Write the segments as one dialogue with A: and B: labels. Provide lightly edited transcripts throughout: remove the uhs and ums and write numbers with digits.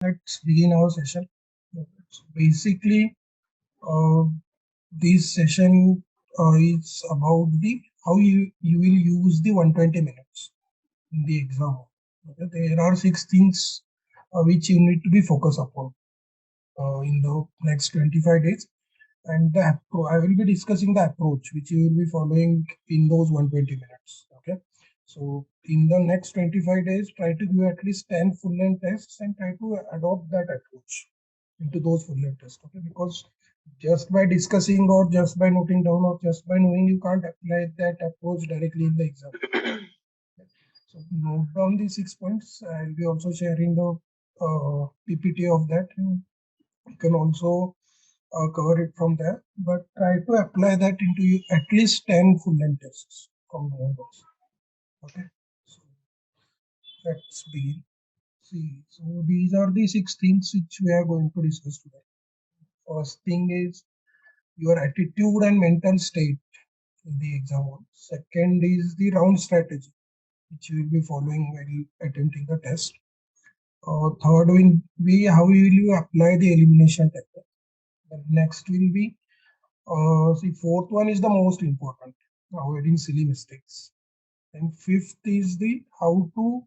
A: Let's begin our session. So basically, uh, this session is about the how you will use the 120 minutes in the exam. Okay? There are 6 things which you need to be focused upon in the next 25 days, and I will be discussing the approach which you will be following in those 120 minutes. Okay. So in the next 25 days, try to do at least 10 full length tests and try to adopt that approach into those full length tests. Okay. Because just by discussing or just by noting down or just by knowing, you can't apply that approach directly in the exam. So note down the 6 points. I'll be also sharing the PPT of that. And you can also cover it from there, but try to apply that into at least 10 full length tests from onwards. Okay, so let's begin. See, so these are the 6 things which we are going to discuss today. First thing is your attitude and mental state in the exam hall. Second is the round strategy, which you will be following while attempting the test. Third will be how will you apply the elimination technique. The next will be see, fourth one is the most important, avoiding silly mistakes. And fifth is the how to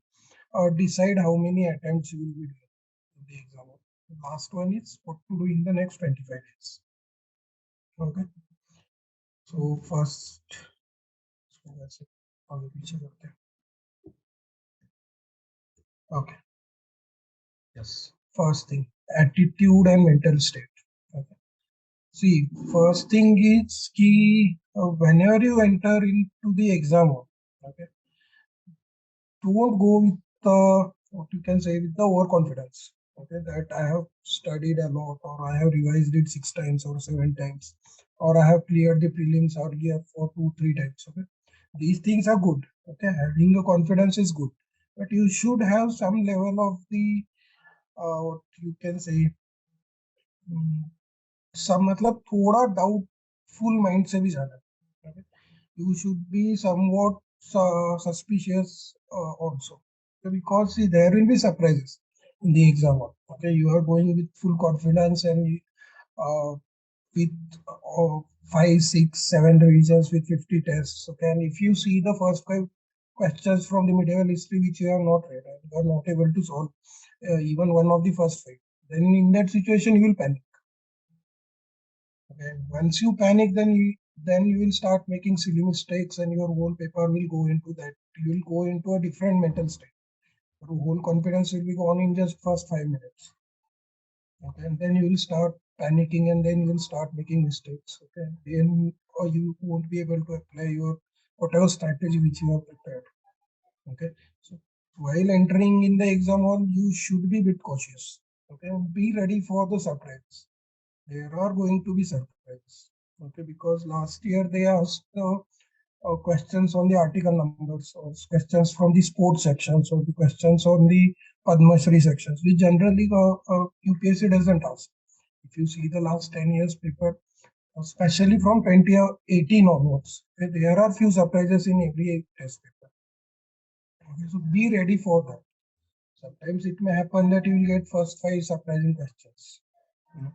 A: decide how many attempts you will be doing in the exam. The last one is what to do in the next 25 days. Okay. So first, so that's it. Okay. Yes. First thing, attitude and mental state. Okay. See, first thing is key whenever you enter into the exam hall. Okay. Don't go with what you can say with the overconfidence. Okay, that I have studied a lot, or I have revised it 6 times or 7 times, or I have cleared the prelims earlier for 2-3 times. Okay, these things are good. Okay, having a confidence is good, but you should have some level of the what you can say some मतलब थोड़ा doubtful mind से भी जाना. Okay, you should be somewhat suspicious also, because see, there will be surprises in the exam hall. Okay, you are going with full confidence and uh, with 5, 6, 7 revisions with 50 tests. Okay, and if you see the first 5 questions from the medieval history which you are not read and you are not able to solve even one of the first 5, then in that situation you will panic. Okay, once you panic, then you will start making silly mistakes, and your whole paper will go into that. You will go into a different mental state. Your whole confidence will be gone in just first 5 minutes. Okay, and then you will start panicking, and then you will start making mistakes. Okay, then or you won't be able to apply your whatever strategy which you have prepared. Okay, so while entering in the exam hall, you should be a bit cautious. Okay, be ready for the surprise. There are going to be surprises. Okay, because last year they asked questions on the article numbers, or questions from the sports sections, or the questions on the Padma Shri sections, which generally UPSC doesn't ask. If you see the last 10 years paper, especially from 2018 onwards, okay, there are few surprises in every test paper. Okay, so be ready for that. Sometimes it may happen that you will get first 5 surprising questions. You know?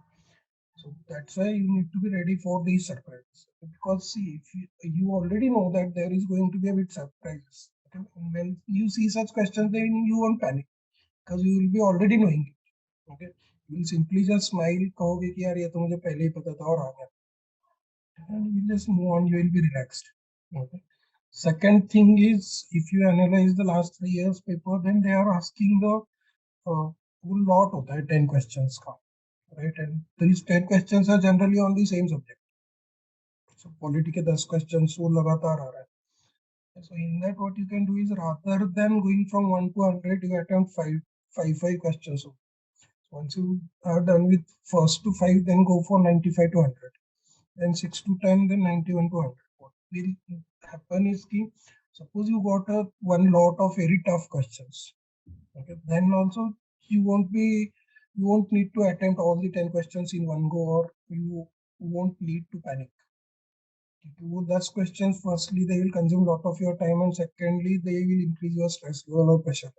A: So that's why you need to be ready for these surprises. Because see, if you already know that there is going to be a bit surprises. Okay? When you see such questions, then you won't panic because you will be already knowing it. Okay, you will simply just smile, कहोगे कि यार ये तो मुझे पहले ही पता था और आ गया. And you will just move on. You will be relaxed. Okay. Second thing is, if you analyze the last 3 years paper, then they are asking the whole lot of that 10 questions का. Right, and these 10 questions are generally on the same subject. So polity के 10 questions वो लगातार आ रहा है. So in that, what you can do is, rather than going from 1 to 100, you attempt 5 questions. So once you are done with first to 5, then go for 95 to 100. Then 6 to 10, then 91 to 100. What will happen is कि suppose you got one lot of very tough questions. Okay, then also you won't need to attempt all the 10 questions in one go, or you won't need to panic. To those questions, firstly, they will consume a lot of your time, and secondly, they will increase your stress level or pressure.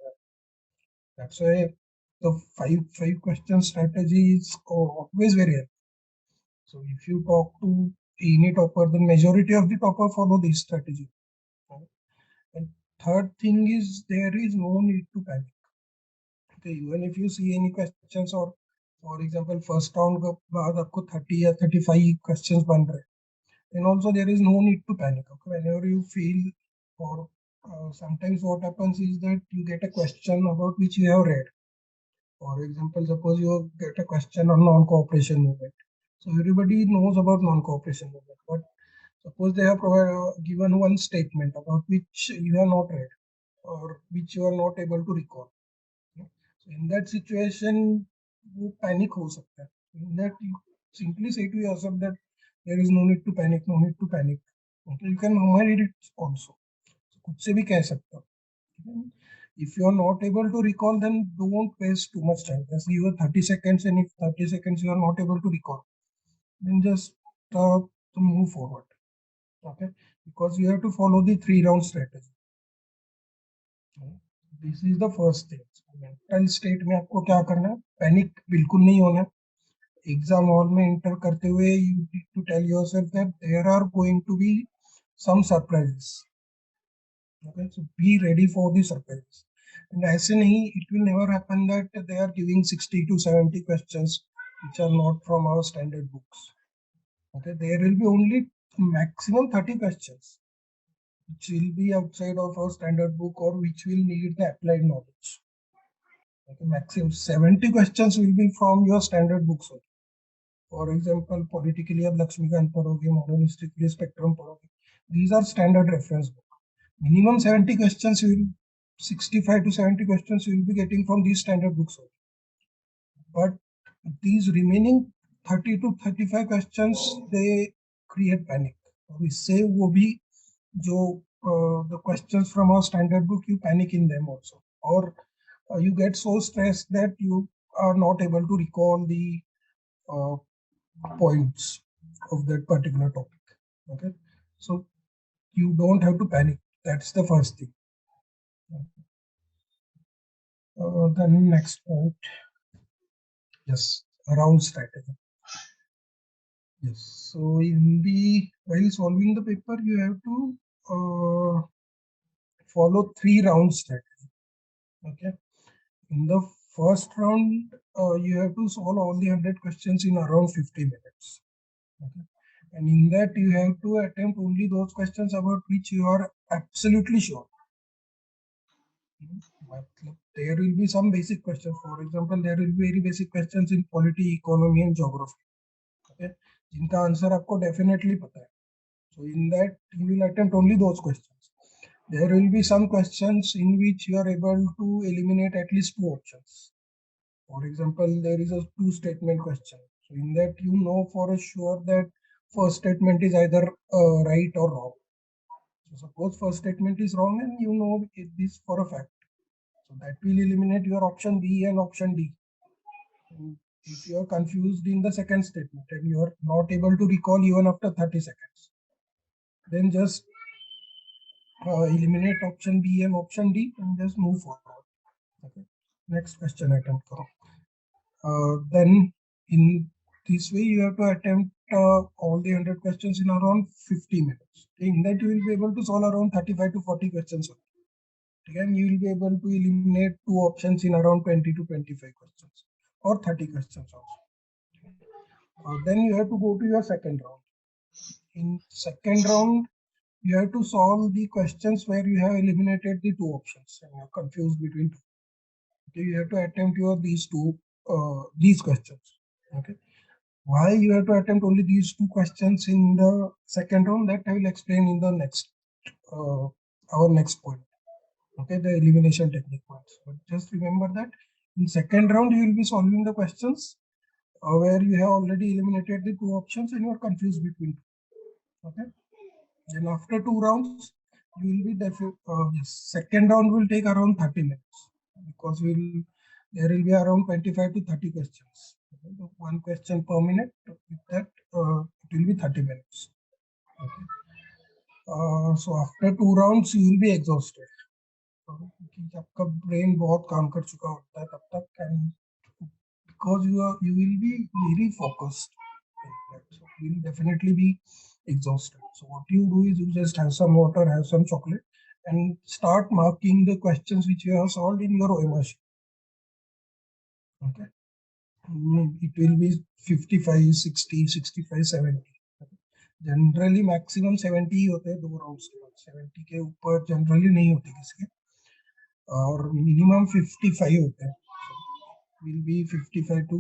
A: That's why the five question strategy is always very helpful. So if you talk to any topper, the majority of the topper follow this strategy. Right? And third thing is there is no need to panic. Okay, even if you see any questions or for example first round के बाद आपको 30 या 35 questions बन रहे, then also there is no need to panic. Okay, whenever you feel or sometimes what happens is that you get a question about which you have read. For example, suppose you get a question on non-cooperation movement. So everybody knows about non-cooperation movement, but suppose they have given one statement about which you have not read or which you are not able to recall. So in that situation, you panic हो सकता है. In that you simply say to yourself that there is no need to panic, no need to panic. Okay, you can memorize it also. So खुद से भी कह सकते हो. If you are not able to recall, then don't waste too much time. Just give 30 seconds, and if 30 seconds you are not able to recall, then just to move forward. Okay, because you have to follow the 3-round strategy. This is the first thing. Mental state में आपको क्या करना है, panic बिल्कुल नहीं होना है. Exam hall में एंटर करते हुए you need to tell yourself that there are going to be some surprises. Okay, so be ready for the surprises. And ऐसे नहीं, it will never happen that they are giving 60 to 70 questions which are not from our standard books. Okay, there will be only maximum 30 questions which will be outside of our standard book or which will need the applied knowledge. Okay, maximum 70 questions will be from your standard books only. For example, politically आप लक्ष्मीकांत पढ़ोगे, modern history के लिए spectrum पढ़ोगे. These are standard reference book. Minimum 70 questions you will 65 to 70 questions you will be getting from these standard books only. But these remaining 30 to 35 questions they create panic. We say वो भी जो the questions from our standard book, you panic in them also, or you get so stressed that you are not able to recall the points of that particular topic. Okay, so you don't have to panic. That's the first thing. Then next point, yes, around strategy. Yes, so in the while solving the paper, you have to follow 3-round strategy. Okay, in the first round, you have to solve all the 100 questions in around 50 minutes. Okay, and in that you have to attempt only those questions about which you are absolutely sure. There will be some basic questions. For example, there will be very basic questions in polity, economy, and geography. Okay, जिनका answer आपको definitely पता है. So in that you will attempt only those questions. There will be some questions in which you are able to eliminate at least 2 options. For example, there is a 2-statement question. So in that you know for sure that first statement is either right or wrong. So suppose first statement is wrong and you know this for a fact. So that will eliminate your option B and option D. And if you are confused in the second statement and you are not able to recall even after 30 seconds, then just eliminate option B and option D and just move forward. Okay. Next question attempt karo. Then in this way you have to attempt all the 100 questions in around 50 minutes. In that you will be able to solve around 35 to 40 questions. Again, you will be able to eliminate 2 options in around 20 to 25 questions or 30 questions also. Then you have to go to your second round. In second round, you have to solve the questions where you have eliminated the 2 options and you are confused between 2. Okay, you have to attempt these questions. Okay, why you have to attempt only these 2 questions in the second round, that I will explain in the next our next point. Okay, the elimination technique points. But just remember that in second round you will be solving the questions where you have already eliminated the 2 options and you are confused between 2. Okay, then after 2 rounds you will be yes, second round will take around 30 minutes because there will be around 25 to 30 questions. Okay, so 1 question per minute. With that it will be 30 minutes. Okay, so after 2 rounds you will be exhausted. कि आपका brain बहुत काम कर चुका होता है तब तक, and because you will be very focused, so you will definitely be exhausted. So what you do is you just have some water, have some chocolate, and start marking the questions which you have solved in your OMR sheet. Okay, it will be 55, 60, 65, 70. Generally maximum 70 ही होते हैं 2 rounds के बाद, 70 के ऊपर generally नहीं होते किसी के, और मिनिमम 55 होते हैं, will be 55 to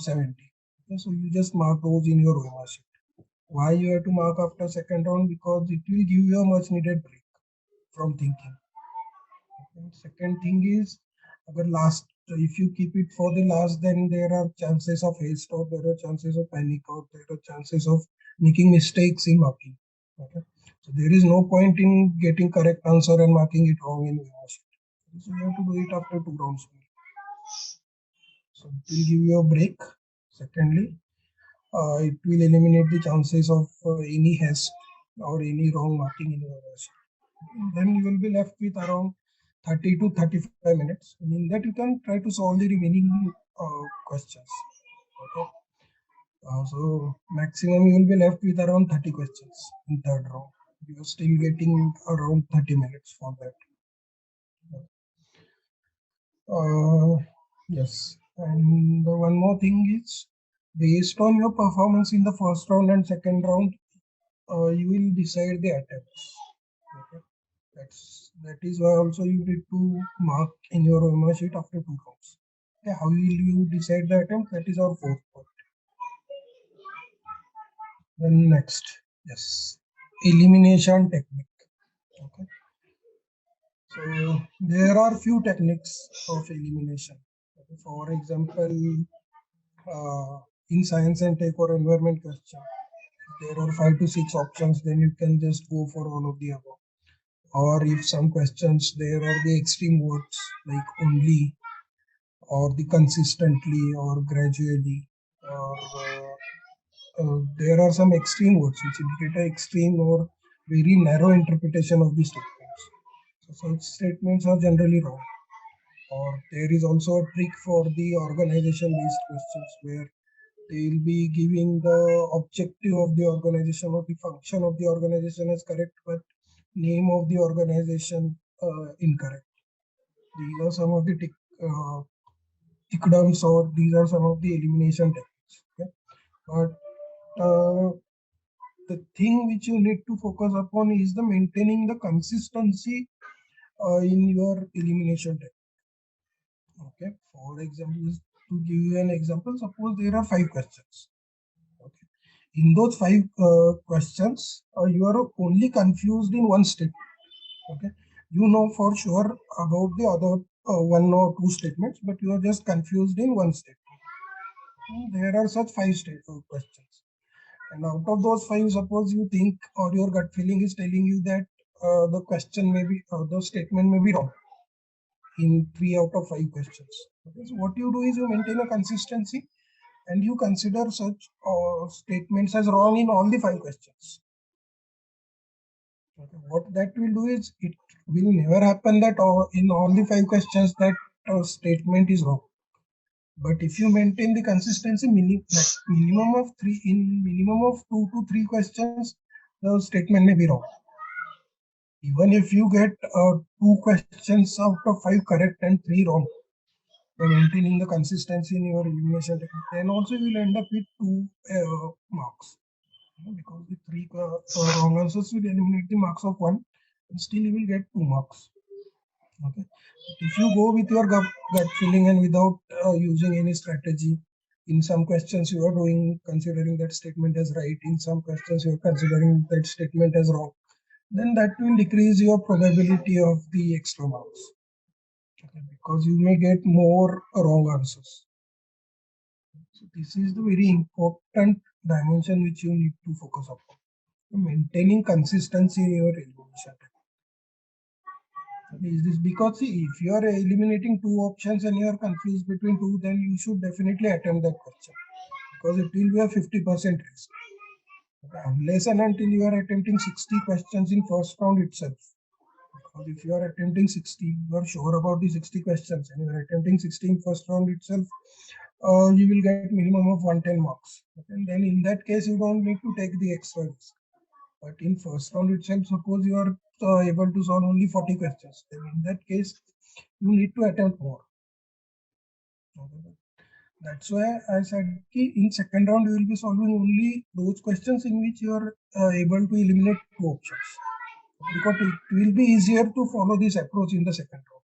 A: 70. Okay, so you just mark those in your OMR sheet. Why you have to mark after second round? Because it will give you a much needed break from thinking. Okay. Second thing is, agar last, if you keep it for the last, then there are chances of haste, or there are chances of panic, or there are chances of making mistakes in marking. Okay, so there is no point in getting correct answer and marking it wrong in OMR sheet. So you have to do it after 2 rounds. So it will give you a break. Secondly, it will eliminate the chances of any haste or any wrong marking in your version. Then you will be left with around 30 to 35 minutes. And in that, you can try to solve the remaining questions. Okay. So maximum you will be left with around 30 questions in third round. You are still getting around 30 minutes for that. Yes, and one more thing is, based on your performance in the first round and second round, you will decide the attempts. Okay, that is why also you need to mark in your OMR sheet after 2 rounds. Okay, how will you decide the attempt? That is our fourth point. Then next, yes, elimination technique. Okay, so there are few techniques of elimination. Okay, for example, in science and tech or environment question, there are 5 to 6 options, then you can just go for all of the above. Or if some questions there are the extreme words like only, or the consistently, or gradually, or there are some extreme words which indicate an extreme or very narrow interpretation of the statements. So such statements are generally wrong. Or there is also a trick for the organization based questions, where they will be giving the objective of the organization or the function of the organization as correct, but name of the organization incorrect. These are some of the tickdowns, or these are some of the elimination techniques. Okay? But the thing which you need to focus upon is the maintaining the consistency in your elimination technique. Okay, for example, to give you an example, suppose there are 5 questions. Okay, in those 5 questions, you are only confused in one statement. Okay, you know for sure about the other 1 or 2 statements, but you are just confused in one statement. There are such 5 questions, and out of those 5, suppose you think, or your gut feeling is telling you that the question may be, the statement may be wrong in 3 out of 5 questions. Okay, so what you do is you maintain a consistency, and you consider such statements as wrong in all the 5 questions. Okay, what that will do is, it will never happen that in all the 5 questions that statement is wrong. But if you maintain the consistency, minimum of 3, in minimum of 2 to 3 questions, the statement may be wrong. Even if you get 2 questions out of 5 correct and 3 wrong, by maintaining the consistency in your elimination technique, then also you will end up with 2 marks. Because the 3 wrong answers will eliminate the marks of 1, and still you will get 2 marks. Okay, but if you go with your gut feeling and without using any strategy, in some questions you are doing considering that statement as right, in some questions you are considering that statement as wrong, then that will decrease your probability of the extra marks. Okay, because you may get more wrong answers. So this is the very important dimension which you need to focus upon. Maintaining consistency in your elimination. Is this because, see, if you are eliminating 2 options and you are confused between 2, then you should definitely attempt that question, because it will be a 50% risk. Okay, unless and until you are attempting 60 questions in first round itself, Because if you are attempting 60, you are sure about the 60 questions and you are attempting 60 in first round itself, you will get minimum of 110 marks. Okay? And then in that case, you don't need to take the extra risk. But in first round itself, suppose you are able to solve only 40 questions, then in that case, you need to attempt more. Okay? That's why I said in second round, you will be solving only those questions in which you are able to eliminate 2 options. Because it will be easier to follow this approach in the second round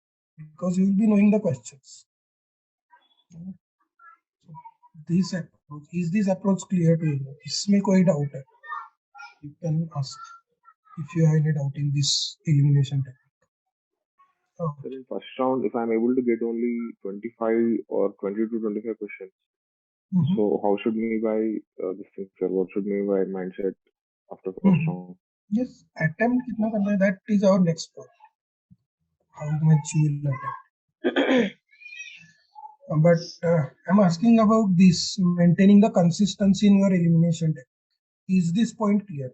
A: because you will be knowing the questions. So this approach, is this approach clear to you? इसमें कोई doubt है? You can ask if you have any doubt in this elimination technique. Oh.
B: So in first round, if I'm able to get only 25 or 20 to 25 questions, so how should me buy this thing, sir? What should me buy mindset after first round?
A: Yes, attempt kitna karna hai, that is our next point. How much you will attempt. But I'm asking about this, maintaining the consistency in your elimination technique. Is this point clear?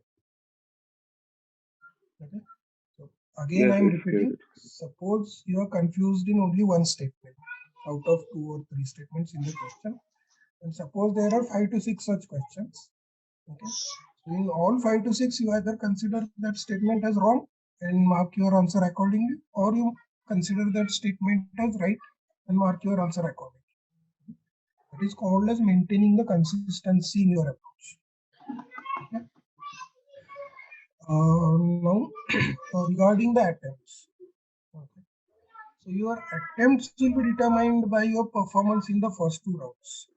A: Okay. So again,
B: Yes,
A: I'm
B: it's clear.
A: repeating. Suppose you are confused in only one statement out of 2 or 3 statements in the question. And suppose there are 5 to 6 such questions. Okay. So in all 5 to 6, you either consider that statement as wrong and mark your answer accordingly, or you consider that statement as right and mark your answer accordingly. That is called as maintaining the consistency in your approach. Okay. Now, regarding the attempts. Okay. So your attempts will be determined by your performance in the first 2 rounds.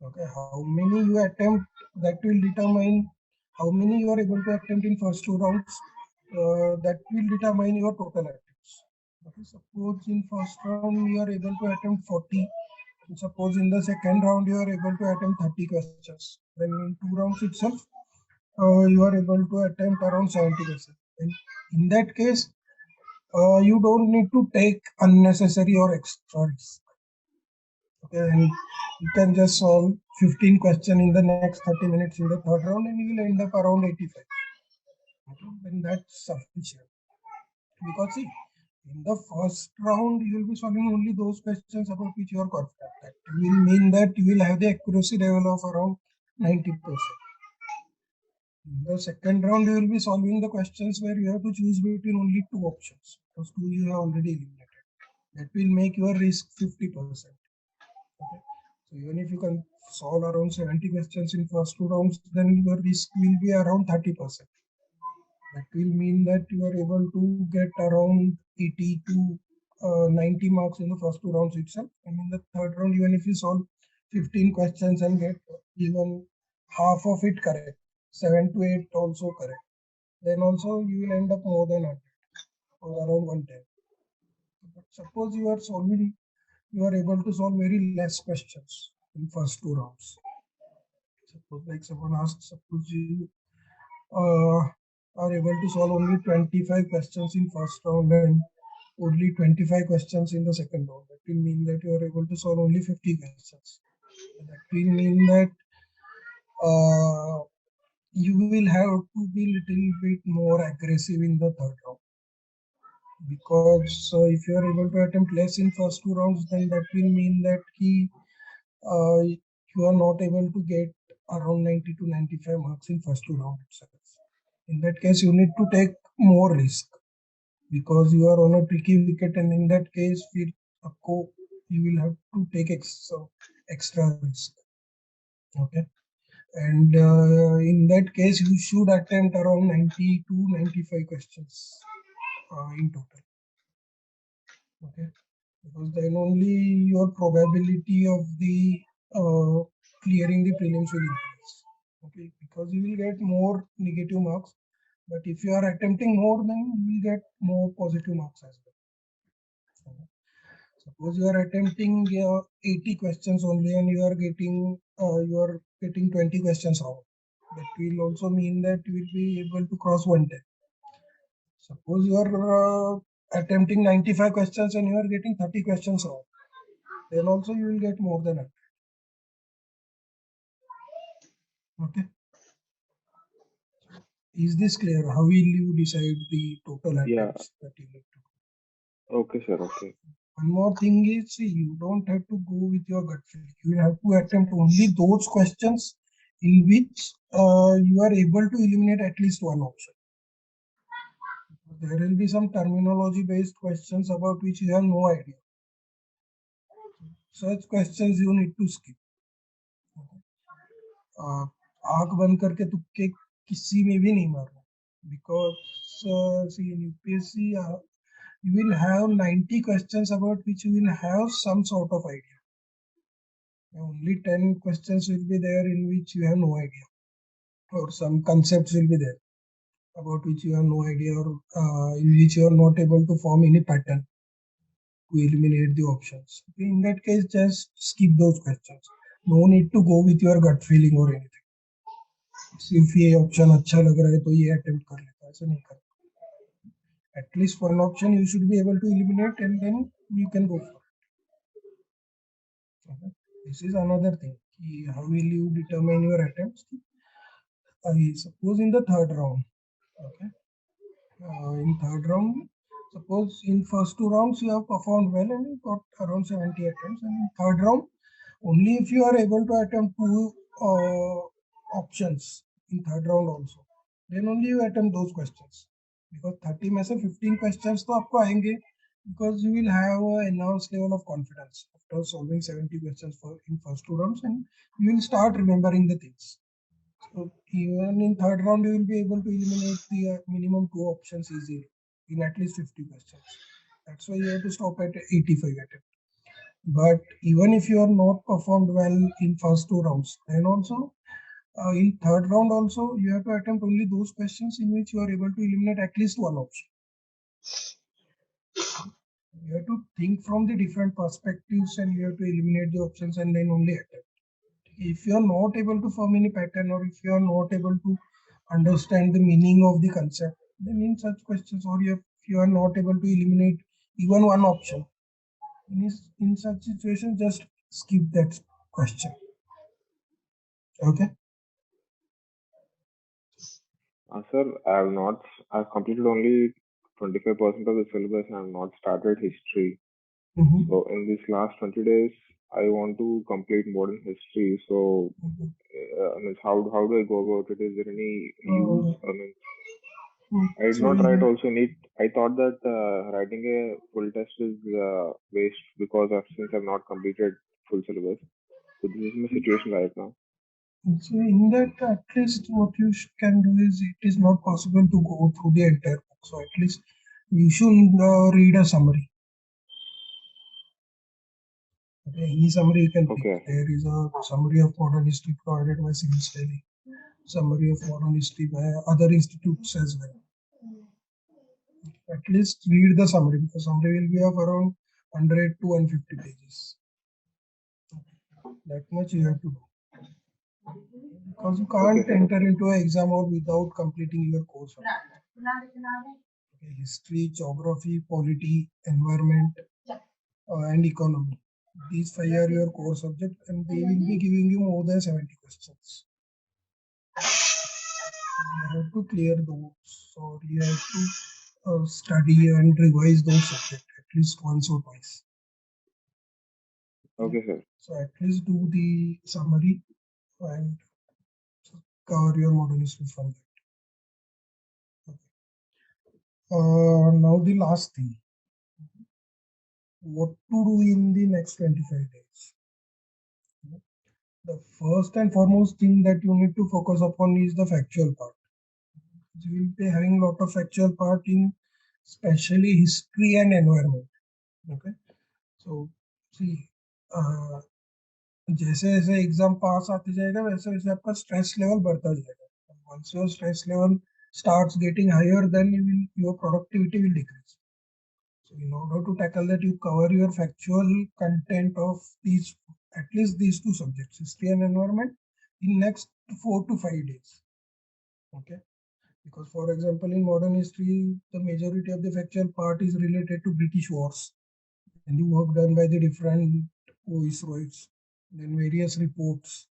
A: Okay, how many you attempt, that will determine how many you are able to attempt in first 2 rounds. That will determine your total attempts. Okay, suppose in first round you are able to attempt 40. And suppose in the second round you are able to attempt 30 questions. Then in 2 rounds itself, you are able to attempt around 70 questions. And in that case, you don't need to take unnecessary or extra risk. Okay, and you can just solve 15 questions in the next 30 minutes in the third round and you will end up around 85. Okay, then that's sufficient. Because see, in the first round, you will be solving only those questions about which you are confident. That will mean that you will have the accuracy level of around 90%. In the second round, you will be solving the questions where you have to choose between only 2 options. Those 2 you have already eliminated. That will make your risk 50%. Okay. So even if you can solve around 70 questions in first 2 rounds, then your risk will be around 30%. That will mean that you are able to get around 80 to 90 marks in the first 2 rounds itself. And in the third round, even if you solve 15 questions and get even half of it correct, 7 to 8 also correct, then also you will end up more than 100 or around 110. But suppose you are solving, you are able to solve very less questions in first 2 rounds. Suppose like someone asks, suppose you are able to solve only 25 questions in first round and only 25 questions in the second round. That will mean that you are able to solve only 50 questions. That will mean that you will have to be little bit more aggressive in the third round. Because if you are able to attempt less in first 2 rounds, then that will mean that you are not able to get around 90 to 95 marks in first 2 rounds itself. In that case, you need to take more risk because you are on a tricky wicket, and in that case, you will have to take extra risk. Okay, and in that case, you should attempt around 90 to 95 questions in total. Okay, because then only your probability of the clearing the prelims will increase. Okay, because you will get more negative marks, but if you are attempting more, then you will get more positive marks as well. Suppose you are attempting 80 questions only and you are getting 20 questions wrong. That will also mean that you will be able to cross 110. Suppose you are attempting 95 questions and you are getting 30 questions wrong. Then also you will get more than 100. Okay. Is this clear? How will you decide the total
B: Yeah.
A: attempts that you need to do?
B: Okay, sir. Okay.
A: One more thing is, see, you don't have to go with your gut feeling. You will have to attempt only those questions in which you are able to eliminate at least one option. There will be some terminology based questions about which you have no idea. Such questions you need to skip. आंख बंद करके तुक्के किसी में भी नहीं मारना, because see in UPSC you will have 90 questions about which you will have some sort of idea. Only 10 questions will be there in which you have no idea, or some concepts will be there about which you have no idea, or in which you are not able to form any pattern to eliminate the options. In that case, just skip those questions. No need to go with your gut feeling or anything. सिर्फ ये option अच्छा लग रहा है तो ये attempt कर लेता है, ऐसा नहीं करना. At least one option you should be able to eliminate and then you can go for it. Okay. This is another thing. How will you determine your attempts? Suppose in the third round, okay. In third round, suppose in first two rounds you have performed well and you got around 70 attempts, and in third round, only if you are able to attempt two options in third round also, then only you attempt those questions. Because 30 में से 15 questions तो आपको आएंगे, because you will have a enhanced level of confidence after solving 70 questions in first two rounds, and you will start remembering the things. So even in third round, you will be able to eliminate the minimum two options easily in at least 50 questions. That's why you have to stop at 85 attempt. But even if you are not performed well in first two rounds, then also in third round also you have to attempt only those questions in which you are able to eliminate at least one option. You have to think from the different perspectives and you have to eliminate the options and then only attempt. If you are not able to form any pattern, or if you are not able to understand the meaning of the concept, then in such questions, or if you are not able to eliminate even one option, in such situation, just skip that question. Okay.
B: Sir, I've completed only 25% of the syllabus and I've not started history. So in these last 20 days, I want to complete modern history. So how do I go about it? Is there any use? I did not write also need. I thought that writing a full test is waste because since I've not completed full syllabus. So this is my situation right now.
A: So in that, at least what you can do is, it is not possible to go through the entire book. So at least you should read a summary. Okay, any summary you can pick. There is a summary of modern history provided by Civil Study, summary of modern history by other institutes as well. At least read the summary, because summary will be of around 100 to 150 pages. That much you have to do. Because you can't enter into an exam hall without completing your course. Okay, history, geography, polity, environment, and economy. These 5 are your core subjects, and they will be giving you more than 70 questions. You have to clear those, or you have to study and revise those subjects at least once or twice.
B: Okay, sir.
A: So at least do the summary and cover your model history from that. Okay. Now the last thing. What to do in the next 25 days? The first and foremost thing that you need to focus upon is the factual part. You will be having a lot of factual part in especially history and environment. Okay. So see, जैसे जैसे exam पास आते जाएगा वैसे वैसे आपका stress level बढ़ता जाएगा. Once your stress level starts getting higher, then your productivity will decrease. So in order to tackle that, you cover your factual content of at least these two subjects, history and environment, in next 4 to 5 days. Okay. Because for example, in modern history, the majority of the factual part is related to British wars and the work done by the different viceroys, then various reports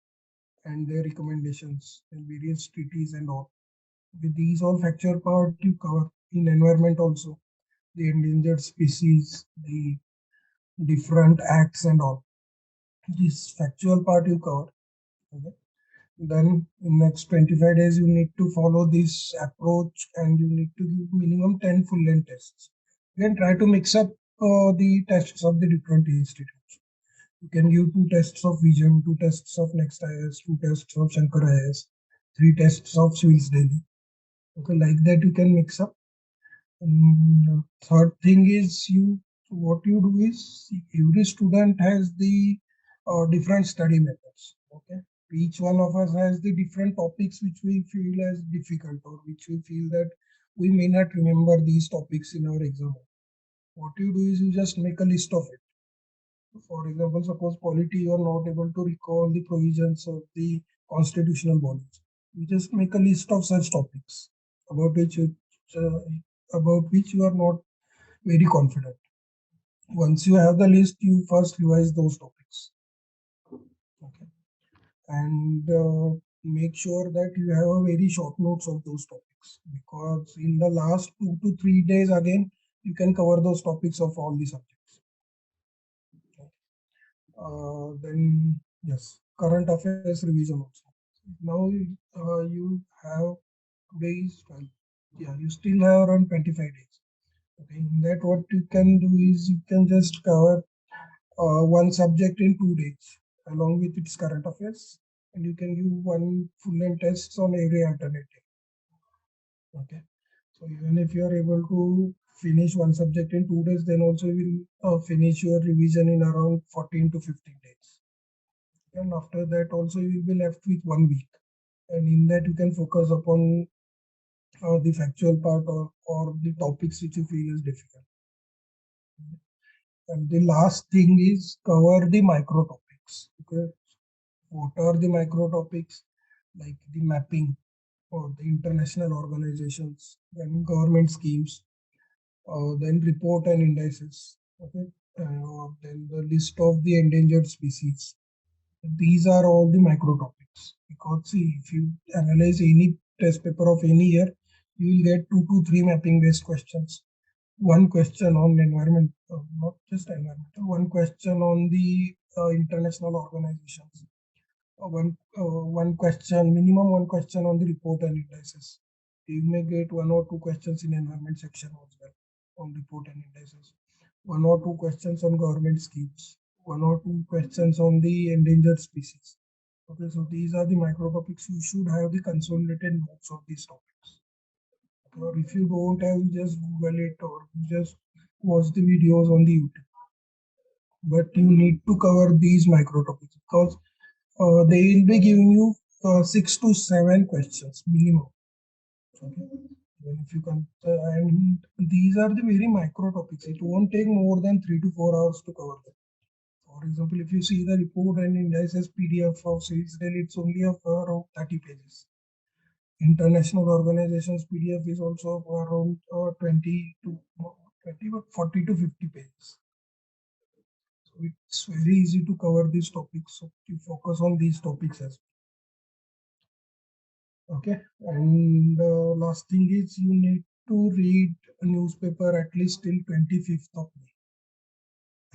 A: and their recommendations and various treaties and all. With these all factual part you cover in environment also, the endangered species, the different acts and all. This factual part you cover. Okay. Then in next 25 days you need to follow this approach and you need to give minimum 10 full length tests. You can try to mix up the tests of the different institutes. You can give 2 tests of vision, 2 tests of next IS, 2 tests of Shankar IS, 3 tests of Civils Delhi. Okay, like that you can mix up. And third thing is what you do is every student has the different study methods. Okay, each one of us has the different topics which we feel as difficult or which we feel that we may not remember these topics in our exam. What you do is you just make a list of it. For example, suppose polity you are not able to recall the provisions of the constitutional bodies. You just make a list of such topics uh, about which you are not very confident. Once you have the list, you first revise those topics. Okay. And make sure that you have a very short notes of those topics, because in the last 2 to 3 days again you can cover those topics of all the subjects. Okay. Then yes, current affairs revision also. Now you have today is 12. Yeah, you still have around 25 days. Okay, in that what you can do is you can just cover one subject in 2 days along with its current affairs, and you can give one full length tests on every alternative. Okay, so even if you are able to finish one subject in 2 days, then also you will finish your revision in around 14 to 15 days. And after that also you will be left with 1 week, and in that you can focus upon the factual part or the topics which you feel is difficult. And the last thing is cover the micro topics. Okay, what are the micro topics? Like the mapping or the international organizations, then government schemes, then report and indices. Okay, then the list of the endangered species. These are all the micro topics. Because see, if you analyze any test paper of any year, you will get 2 to 3 mapping based questions. One question on environment, not just environmental, one question on the international organizations, one question, minimum one question on the report and indices. You may get 1 or 2 questions in environment section as well on report and indices. 1 or 2 questions on government schemes. 1 or 2 questions on the endangered species. Okay, so these are the micro topics. You should have the consolidated notes of these topics. Okay, or if you don't have, just Google it or just watch the videos on the YouTube. But you need to cover these micro topics because they will be giving you 6 to 7 questions minimum. Okay. And if you can, and these are the very micro topics. It won't take more than 3 to 4 hours to cover them. For example, if you see the report and indices PDF of Sales Daily, it's only of around 30 pages. International organizations PDF is also of around 20 to 20, but 40 to 50 pages. So it's very easy to cover these topics. So you focus on these topics as well. Okay. And last thing is you need to read a newspaper at least till 25th of May.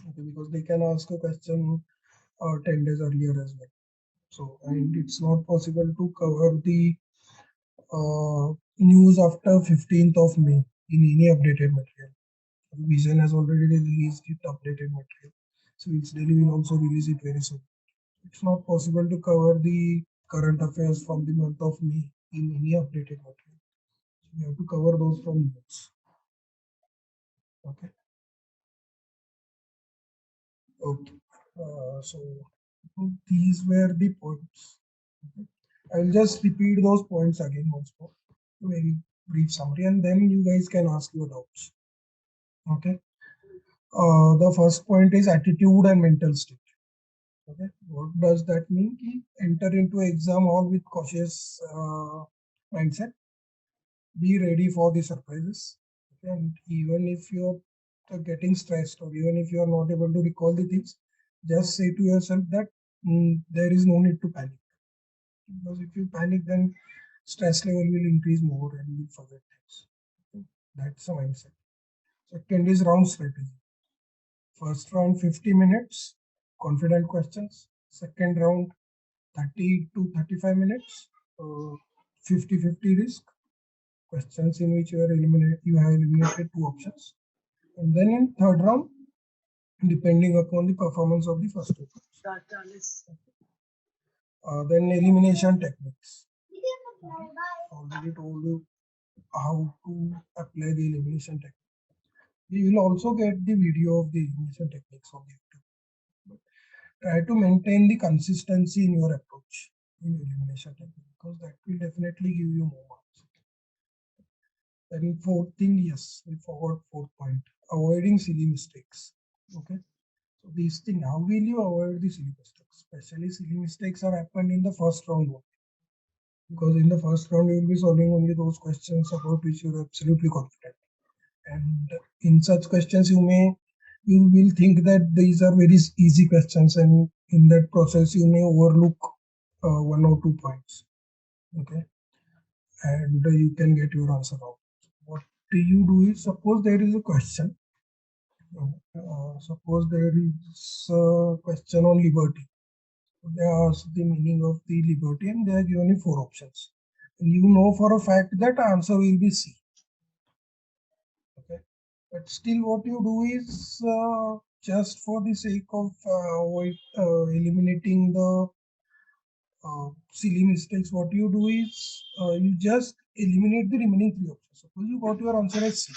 A: Okay, because they can ask a question 10 days earlier as well. So, and it's not possible to cover the news after 15th of May in any updated material. Vision has already released its updated material. So it's Daily will also release it very soon. It's not possible to cover the current affairs from the month of May in any updated material. So you have to cover those from notes. Okay. Okay. So these were the points. Okay. I'll just repeat those points again once more. Very brief summary, and then you guys can ask your doubts. Okay. The first point is attitude and mental state. Okay. What does that mean? Enter into exam hall with cautious mindset. Be ready for the surprises. Okay. And even if you're getting stressed or even if you are not able to recall the things, just say to yourself that there is no need to panic. Because if you panic, then stress level will increase more and you will forget things. Okay? That's the mindset. Second is round strategy. First round 50 minutes, confident questions. Second round 30 to 35 minutes, 50-50 risk questions in which you have eliminated two options. And then in third round, depending upon the performance of the first two rounds. Then elimination techniques. Already told you how to apply the elimination technique. You will also get the video of the elimination techniques on YouTube. But try to maintain the consistency in your approach in elimination technique because that will definitely give you more marks. Then fourth thing, yes, we forgot fourth point, avoiding silly mistakes. Okay. So these things, how will you avoid the silly mistakes? Especially silly mistakes are happened in the first round only. Because in the first round, you will be solving only those questions about which you are absolutely confident. And in such questions, you will think that these are very easy questions, and in that process, you may overlook 1 or 2 points. Okay, and you can get your answer wrong. What do you do is, suppose there is a question. Suppose there is a question on liberty. They ask the meaning of the liberty, and they are given you 4 options. And you know for a fact that answer will be C. Okay, but still what you do is just for the sake of eliminating the silly mistakes, what you do is you just eliminate the remaining 3 options. Suppose you got your answer as C,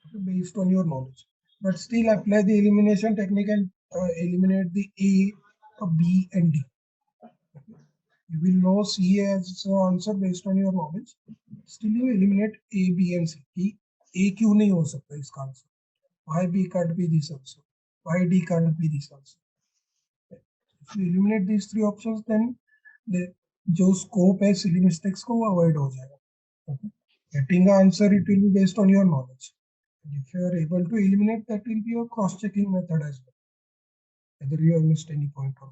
A: okay, based on your knowledge, but still apply the elimination technique and eliminate the A, B and D. Okay. You will know C as answer based on your knowledge. Still you eliminate A, B and C. A क्यों नहीं हो सकता इसका answer? Why B can't be this also? Why D can't be this also? If you eliminate these 3 options, then the जो scope है silly mistakes को avoid हो जाएगा. Okay. Getting the answer, it will be based on your knowledge. And if you are able to eliminate, that will be a cross-checking method as well, whether you have missed any point or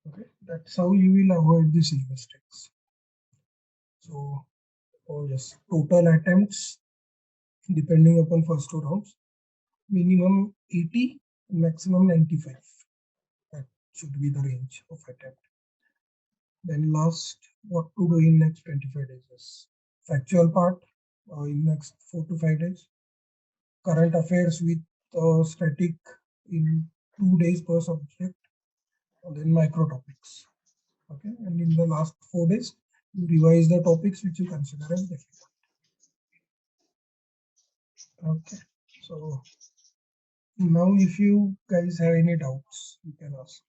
A: not. Okay, that's how you will avoid the silly mistakes. So, oh yes, total attempts depending upon first 2 rounds, minimum 80, maximum 95. That should be the range of attempt. Then last, what to do in next 25 days is factual part in next 4 to 5 days, current affairs with static in 2 days per subject, and then micro topics. Okay, and in the last 4 days, you revise the topics which you consider as difficult. Okay, so now if you guys have any doubts, you can ask.